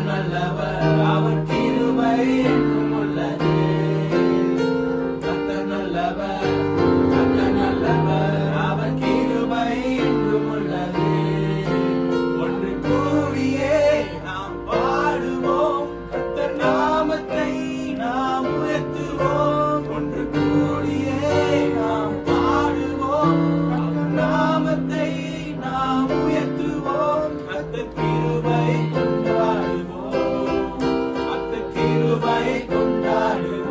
நல்லவர், அவர் கிருபை என்றும் உள்ளது. கர்த்தர் நல்லவர், கர்த்தர் நல்லவர், அவர் கிருபை என்றும் உள்ளது. ஒன்று கூடியே நாம் பாடுவோம், கர்த்தர் நாமத்தை நாம் உயர்த்துவோம். ஒன்று கூடியே நாம் பாடுவோம், கர்த்தர் நாமத்தை நாம் உயர்த்துவோம். கர்த்தர் கிருபை கொண்டாடுவோம், கர்த்தர் கிருபை கொண்டாடுவோம்.